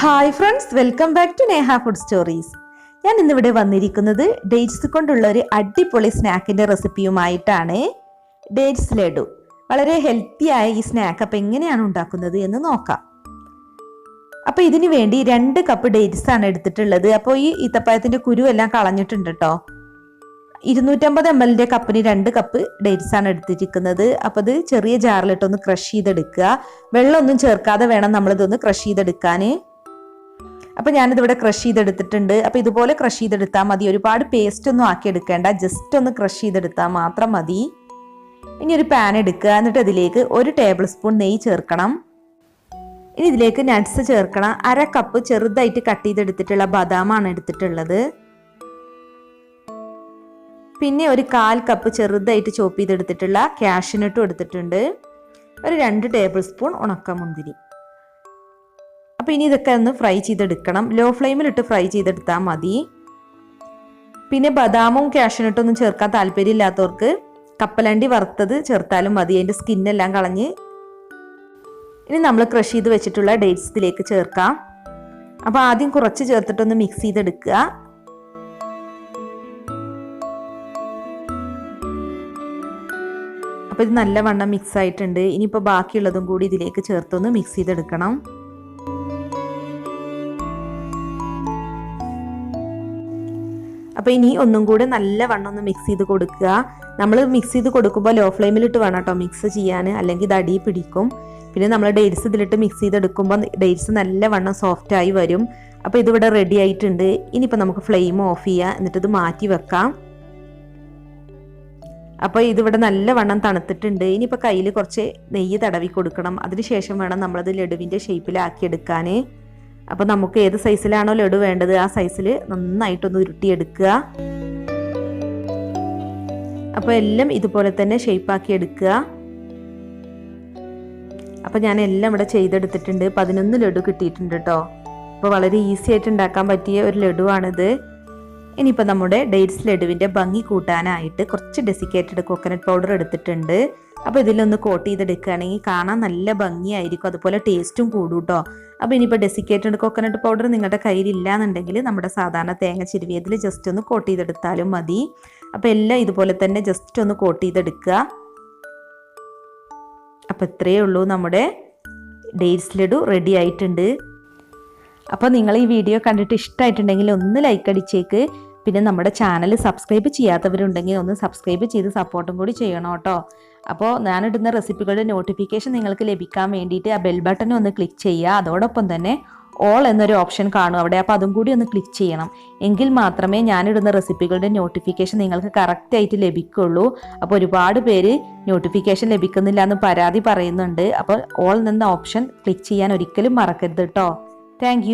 Hi friends, welcome back to Neha food stories. ഞാൻ ഇന്നിവിടെ വന്നിരിക്കുന്നത് ഡേറ്റ്സ് കൊണ്ടുള്ള ഒരു അടിപൊളി സ്നാക്കിൻ്റെ റെസിപ്പിയുമായിട്ടാണ്. ഡേറ്റ്സ് ലഡു. വളരെ ഹെൽത്തി ആയ ഈ സ്നാക്ക് അപ്പം എങ്ങനെയാണ് ഉണ്ടാക്കുന്നത് എന്ന് നോക്കാം. അപ്പോൾ ഇതിനു വേണ്ടി 2 കപ്പ് ഡേറ്റ്സ് ആണ് എടുത്തിട്ടുള്ളത്. അപ്പോൾ ഈ ഈത്തപ്പഴത്തിൻ്റെ കുരു എല്ലാം കളഞ്ഞിട്ടുണ്ട് കേട്ടോ. 250 ml കപ്പിന് 2 കപ്പ് ഡേറ്റ്സ് ആണ് എടുത്തിരിക്കുന്നത്. അപ്പോൾ ഇത് ചെറിയ ജാറിലിട്ടൊന്ന് ക്രഷ് ചെയ്തെടുക്കുക. വെള്ളമൊന്നും ചേർക്കാതെ വേണം നമ്മളിതൊന്ന് ക്രഷ് ചെയ്തെടുക്കാൻ. അപ്പോൾ ഞാനിതിവിടെ ക്രഷ് ചെയ്തെടുത്തിട്ടുണ്ട്. അപ്പോൾ ഇതുപോലെ ക്രഷ് ചെയ്തെടുത്താൽ മതി. ഒരുപാട് പേസ്റ്റ് ഒന്നും ആക്കി എടുക്കേണ്ട, ജസ്റ്റ് ഒന്ന് ക്രഷ് ചെയ്തെടുത്താൽ മാത്രം മതി. ഇനി ഒരു പാൻ എടുക്കുക. എന്നിട്ട് ഇതിലേക്ക് 1 ടേബിൾ സ്പൂൺ നെയ്യ് ചേർക്കണം. ഇനി ഇതിലേക്ക് നട്ട്സ് ചേർക്കണം. 1/2 കപ്പ് ചെറുതായിട്ട് കട്ട് ചെയ്തെടുത്തിട്ടുള്ള ബദാമാണ് എടുത്തിട്ടുള്ളത്. പിന്നെ ഒരു 1/4 കപ്പ് ചെറുതായിട്ട് ചോപ്പ് ചെയ്തെടുത്തിട്ടുള്ള കാഷ്യൂനട്ടും എടുത്തിട്ടുണ്ട്. ഒരു 2 ടേബിൾ സ്പൂൺ ഉണക്കമുന്തിരി. അപ്പോൾ ഇനി ഇതൊക്കെ ഒന്ന് ഫ്രൈ ചെയ്തെടുക്കണം. ലോ ഫ്ലെയിമിലിട്ട് ഫ്രൈ ചെയ്തെടുത്താൽ മതി. പിന്നെ ബദാമും കാഷ്യൂനട്ടൊന്നും ചേർക്കാൻ താല്പര്യമില്ലാത്തവർക്ക് കപ്പലണ്ടി വറുത്തത് ചേർത്താലും മതി. അതിൻ്റെ സ്കിന്നെല്ലാം കളഞ്ഞ് ഇനി നമ്മൾ ക്രഷ് ചെയ്ത് വെച്ചിട്ടുള്ള ഡേറ്റ്സ് ഇതിലേക്ക് ചേർക്കാം. അപ്പോൾ ആദ്യം കുറച്ച് ചേർത്തിട്ടൊന്ന് മിക്സ് ചെയ്തെടുക്കുക. അപ്പോൾ ഇത് നല്ലവണ്ണം മിക്സ് ആയിട്ടുണ്ട്. ഇനിയിപ്പോൾ ബാക്കിയുള്ളതും കൂടി ഇതിലേക്ക് ചേർത്തൊന്ന് മിക്സ് ചെയ്തെടുക്കണം. അപ്പോൾ ഇനി ഒന്നും കൂടെ നല്ലവണ്ണം ഒന്ന് മിക്സ് ചെയ്ത് കൊടുക്കുക. നമ്മൾ മിക്സ് ചെയ്ത് കൊടുക്കുമ്പോൾ ലോ ഫ്ലെയിമിലിട്ട് വേണം കേട്ടോ മിക്സ് ചെയ്യാൻ, അല്ലെങ്കിൽ ഇത് അടി പിടിക്കും. പിന്നെ നമ്മൾ ഡേറ്റ്സ് ഇതിലിട്ട് മിക്സ് ചെയ്തെടുക്കുമ്പോൾ ഡേറ്റ്സ് നല്ലവണ്ണം സോഫ്റ്റ് ആയി വരും. അപ്പോൾ ഇതിവിടെ റെഡി ആയിട്ടുണ്ട്. ഇനിയിപ്പോൾ നമുക്ക് ഫ്ലെയിം ഓഫ് ചെയ്യാം, എന്നിട്ട് ഇത് മാറ്റി വെക്കാം. അപ്പോൾ ഇതിവിടെ നല്ലവണ്ണം തണുത്തിട്ടുണ്ട്. ഇനിയിപ്പോൾ കയ്യിൽ കുറച്ച് നെയ്യ് തടവി കൊടുക്കണം. അതിനുശേഷം വേണം നമ്മളത് ലഡുവിൻ്റെ ഷേപ്പിലാക്കിയെടുക്കാൻ. അപ്പോൾ നമുക്ക് ഏത് സൈസിലാണോ ലഡു വേണ്ടത് ആ സൈസിൽ നന്നായിട്ടൊന്ന് ഉരുട്ടിയെടുക്കുക. അപ്പോൾ എല്ലാം ഇതുപോലെ തന്നെ ഷേപ്പാക്കി എടുക്കുക. അപ്പോൾ ഞാൻ എല്ലാം ഇവിടെ ചെയ്തെടുത്തിട്ടുണ്ട്. 11 ലഡു കിട്ടിയിട്ടുണ്ട് കേട്ടോ. അപ്പോൾ വളരെ ഈസി ആയിട്ട് ഉണ്ടാക്കാൻ പറ്റിയ ഒരു ലഡുവാണിത്. ഇനിയിപ്പോൾ നമ്മുടെ ഡേറ്റ്സ് ലഡുവിൻ്റെ ഭംഗി കൂട്ടാനായിട്ട് കുറച്ച് ഡെസിക്കേറ്റഡ് കോക്കനട്ട് പൗഡർ എടുത്തിട്ടുണ്ട്. അപ്പോൾ ഇതിലൊന്ന് കോട്ട് ചെയ്തെടുക്കുകയാണെങ്കിൽ കാണാൻ നല്ല ഭംഗിയായിരിക്കും, അതുപോലെ ടേസ്റ്റും കൂടും കേട്ടോ. അപ്പോൾ ഇനിയിപ്പോൾ ഡെസിക്കേറ്റഡ് കോക്കനട്ട് പൗഡർ നിങ്ങളുടെ കയ്യിലില്ലാന്നുണ്ടെങ്കിൽ നമ്മുടെ സാധാരണ തേങ്ങ ചിരുവിയതിൽ ജസ്റ്റ് ഒന്ന് കോട്ട് ചെയ്തെടുത്താലും മതി. അപ്പോൾ എല്ലാം ഇതുപോലെ തന്നെ ജസ്റ്റ് ഒന്ന് കോട്ട് ചെയ്തെടുക്കുക. അപ്പോൾ ഇത്രയേ ഉള്ളൂ, നമ്മുടെ ഡേറ്റ്സ് ലഡു റെഡി ആയിട്ടുണ്ട്. അപ്പോൾ നിങ്ങൾ ഈ വീഡിയോ കണ്ടിട്ട് ഇഷ്ടമായിട്ടുണ്ടെങ്കിൽ ഒന്ന് ലൈക്ക് അടിച്ചേക്ക്. പിന്നെ നമ്മുടെ ചാനൽ സബ്സ്ക്രൈബ് ചെയ്യാത്തവരുണ്ടെങ്കിൽ ഒന്ന് സബ്സ്ക്രൈബ് ചെയ്ത് സപ്പോർട്ടും കൂടി ചെയ്യണം കേട്ടോ. അപ്പോൾ ഞാനിടുന്ന റെസിപ്പികളുടെ നോട്ടിഫിക്കേഷൻ നിങ്ങൾക്ക് ലഭിക്കാൻ വേണ്ടിയിട്ട് ആ ബെൽ ബട്ടൺ ഒന്ന് ക്ലിക്ക് ചെയ്യുക. അതോടൊപ്പം തന്നെ ഓൾ എന്നൊരു ഓപ്ഷൻ കാണും അവിടെ. അപ്പോൾ അതും കൂടി ഒന്ന് ക്ലിക്ക് ചെയ്യണം. എങ്കിൽ മാത്രമേ ഞാനിടുന്ന റെസിപ്പികളുടെ നോട്ടിഫിക്കേഷൻ നിങ്ങൾക്ക് കറക്റ്റായിട്ട് ലഭിക്കുള്ളൂ. അപ്പോൾ ഒരുപാട് പേര് നോട്ടിഫിക്കേഷൻ ലഭിക്കുന്നില്ല എന്ന് പരാതി പറയുന്നുണ്ട്. അപ്പോൾ ഓൾ എന്ന ഓപ്ഷൻ ക്ലിക്ക് ചെയ്യാൻ ഒരിക്കലും മറക്കരുത് കേട്ടോ. താങ്ക്